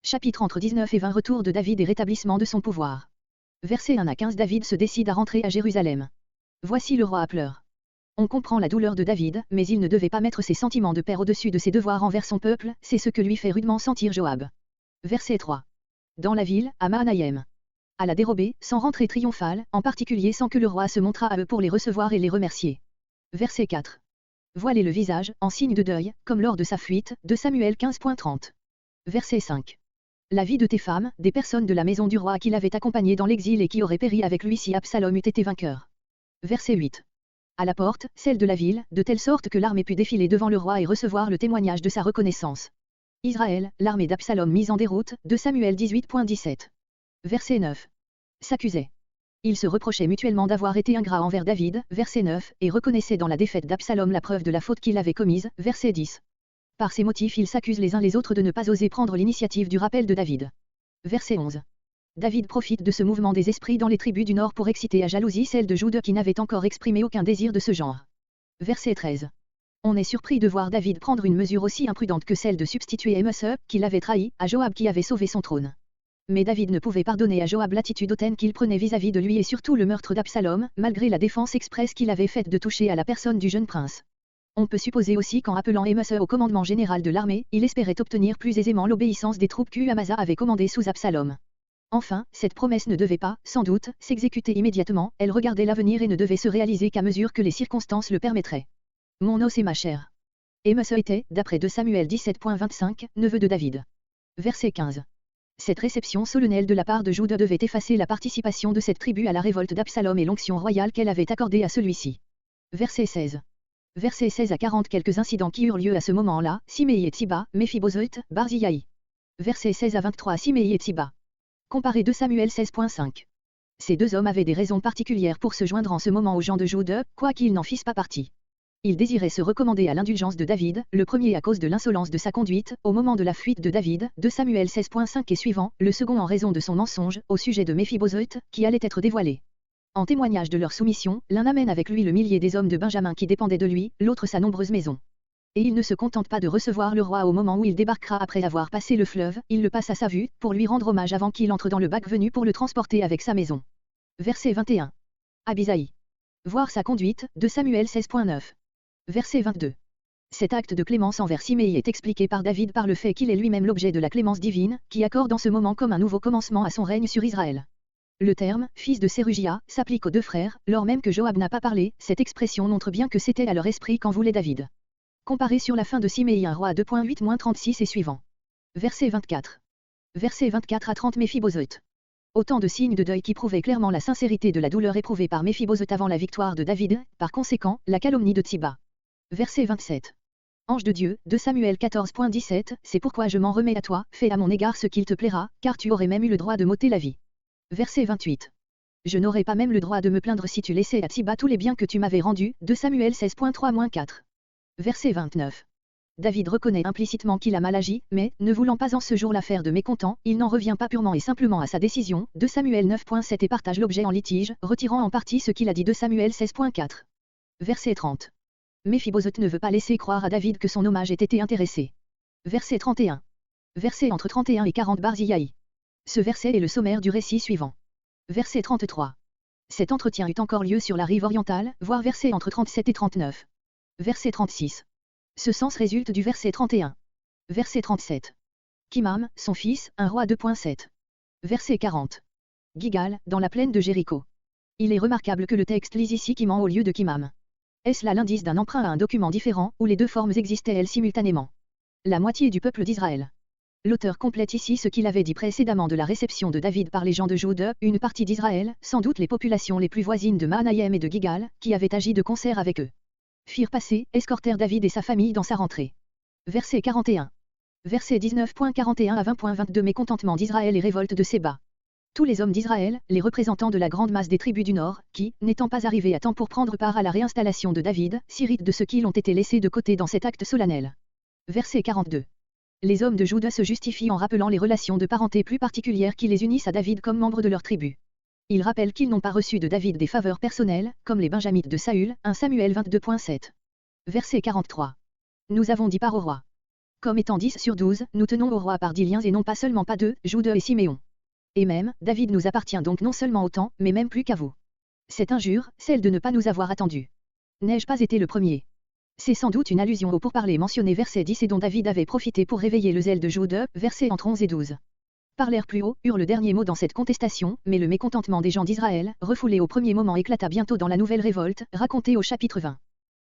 Chapitre entre 19 et 20. Retour de David et rétablissement de son pouvoir. Versets 1 à 15. David se décide à rentrer à Jérusalem. Voici le roi à pleurs. On comprend la douleur de David, mais il ne devait pas mettre ses sentiments de père au-dessus de ses devoirs envers son peuple, c'est ce que lui fait rudement sentir Joab. Verset 3. Dans la ville, à Mahanaïm. À la dérobée, sans rentrée triomphale, en particulier sans que le roi se montrât à eux pour les recevoir et les remercier. Verset 4. Voiler le visage, en signe de deuil, comme lors de sa fuite, de Samuel 15.30. Verset 5. La vie de tes femmes, des personnes de la maison du roi qui l'avaient accompagné dans l'exil et qui auraient péri avec lui si Absalom eût été vainqueur. Verset 8. À la porte, celle de la ville, de telle sorte que l'armée put défiler devant le roi et recevoir le témoignage de sa reconnaissance. Israël, l'armée d'Absalom mise en déroute, de Samuel 18.17. Verset 9. S'accusait. Ils se reprochaient mutuellement d'avoir été ingrats envers David, verset 9, et reconnaissaient dans la défaite d'Absalom la preuve de la faute qu'il avait commise, verset 10. Par ces motifs ils s'accusent les uns les autres de ne pas oser prendre l'initiative du rappel de David. Verset 11. David profite de ce mouvement des esprits dans les tribus du Nord pour exciter à jalousie celle de Juda qui n'avait encore exprimé aucun désir de ce genre. Verset 13. On est surpris de voir David prendre une mesure aussi imprudente que celle de substituer Messe, qui l'avait trahi, à Joab qui avait sauvé son trône. Mais David ne pouvait pardonner à Joab l'attitude hautaine qu'il prenait vis-à-vis de lui et surtout le meurtre d'Absalom, malgré la défense expresse qu'il avait faite de toucher à la personne du jeune prince. On peut supposer aussi qu'en appelant Messe au commandement général de l'armée, il espérait obtenir plus aisément l'obéissance des troupes qu'Amasa avait commandées sous Absalom. Enfin, cette promesse ne devait pas, sans doute, s'exécuter immédiatement, elle regardait l'avenir et ne devait se réaliser qu'à mesure que les circonstances le permettraient. Mon os et ma chair. Messe était, d'après 2 Samuel 17.25, neveu de David. Verset 15. Cette réception solennelle de la part de Juda devait effacer la participation de cette tribu à la révolte d'Absalom et l'onction royale qu'elle avait accordée à celui-ci. Verset 16. Versets 16 à 40. Quelques incidents qui eurent lieu à ce moment-là, Siméi et Tsiba, Méphibosheth, Barzillai. Versets 16 à 23. Siméi et Tsiba. Comparé 2 Samuel 16.5. Ces deux hommes avaient des raisons particulières pour se joindre en ce moment aux gens de Juda, quoiqu'ils n'en fissent pas partie. Ils désiraient se recommander à l'indulgence de David, le premier à cause de l'insolence de sa conduite, au moment de la fuite de David, 2 Samuel 16.5 et suivant, le second en raison de son mensonge, au sujet de Méphibosheth, qui allait être dévoilé. En témoignage de leur soumission, l'un amène avec lui le millier des hommes de Benjamin qui dépendaient de lui, l'autre sa nombreuse maison. Et il ne se contente pas de recevoir le roi au moment où il débarquera après avoir passé le fleuve, il le passe à sa vue, pour lui rendre hommage avant qu'il entre dans le bac venu pour le transporter avec sa maison. Verset 21. Abisaï. Voir sa conduite, 2 Samuel 16.9. Verset 22. Cet acte de clémence envers Siméi est expliqué par David par le fait qu'il est lui-même l'objet de la clémence divine, qui accorde en ce moment comme un nouveau commencement à son règne sur Israël. Le terme « fils de Sérugia » s'applique aux deux frères, lors même que Joab n'a pas parlé, cette expression montre bien que c'était à leur esprit qu'en voulait David. Comparé sur la fin de Siméi 1 roi 2.8-36 et suivant. Verset 24. Verset 24 à 30 Méphibosheth. Autant de signes de deuil qui prouvaient clairement la sincérité de la douleur éprouvée par Méphibosheth avant la victoire de David, par conséquent, la calomnie de Tsiba. Verset 27. Ange de Dieu, 2 Samuel 14.17, c'est pourquoi je m'en remets à toi, fais à mon égard ce qu'il te plaira, car tu aurais même eu le droit de m'ôter la vie. Verset 28. Je n'aurais pas même le droit de me plaindre si tu laissais à Tsiba tous les biens que tu m'avais rendus, 2 Samuel 16.3-4. Verset 29. David reconnaît implicitement qu'il a mal agi, mais, ne voulant pas en ce jour-là faire de mécontent, il n'en revient pas purement et simplement à sa décision, 2 Samuel 9.7 et partage l'objet en litige, retirant en partie ce qu'il a dit 2 Samuel 16.4. Verset 30. Méphibosheth ne veut pas laisser croire à David que son hommage ait été intéressé. Verset 31. Verset entre 31 et 40 Barzillai. Ce verset est le sommaire du récit suivant. Verset 33. Cet entretien eut encore lieu sur la rive orientale, voire verset entre 37 et 39. Verset 36. Ce sens résulte du verset 31. Verset 37. Kimham, son fils, un roi 2.7. Verset 40. Gigal, dans la plaine de Jéricho. Il est remarquable que le texte lise ici Kimham au lieu de Kimham. Est-ce là l'indice d'un emprunt à un document différent, où les deux formes existaient elles simultanément? La moitié du peuple d'Israël. L'auteur complète ici ce qu'il avait dit précédemment de la réception de David par les gens de Juda, une partie d'Israël, sans doute les populations les plus voisines de Mahanaïm et de Gigal, qui avaient agi de concert avec eux. Firent passer, escortèrent David et sa famille dans sa rentrée. Verset 41. Verset 19.41 à 20.22 Mécontentement d'Israël et révolte de Séba. Tous les hommes d'Israël, les représentants de la grande masse des tribus du Nord, qui, n'étant pas arrivés à temps pour prendre part à la réinstallation de David, s'irritent de ce qu'ils ont été laissés de côté dans cet acte solennel. Verset 42. Les hommes de Juda se justifient en rappelant les relations de parenté plus particulières qui les unissent à David comme membres de leur tribu. Ils rappellent qu'ils n'ont pas reçu de David des faveurs personnelles, comme les Benjamites de Saül, 1 Samuel 22.7. Verset 43. Nous avons dit part au roi. Comme étant 10 sur 12, nous tenons au roi par 10 liens et non pas seulement pas 2, Jude et Siméon. Et même, David nous appartient donc non seulement autant, mais même plus qu'à vous. Cette injure, celle de ne pas nous avoir attendus. N'ai-je pas été le premier? C'est sans doute une allusion au pourparlers mentionné verset 10 et dont David avait profité pour réveiller le zèle de Jude, versets entre 11 et 12. Parlèrent plus haut, eurent le dernier mot dans cette contestation, mais le mécontentement des gens d'Israël, refoulé au premier moment éclata bientôt dans la nouvelle révolte, racontée au chapitre 20.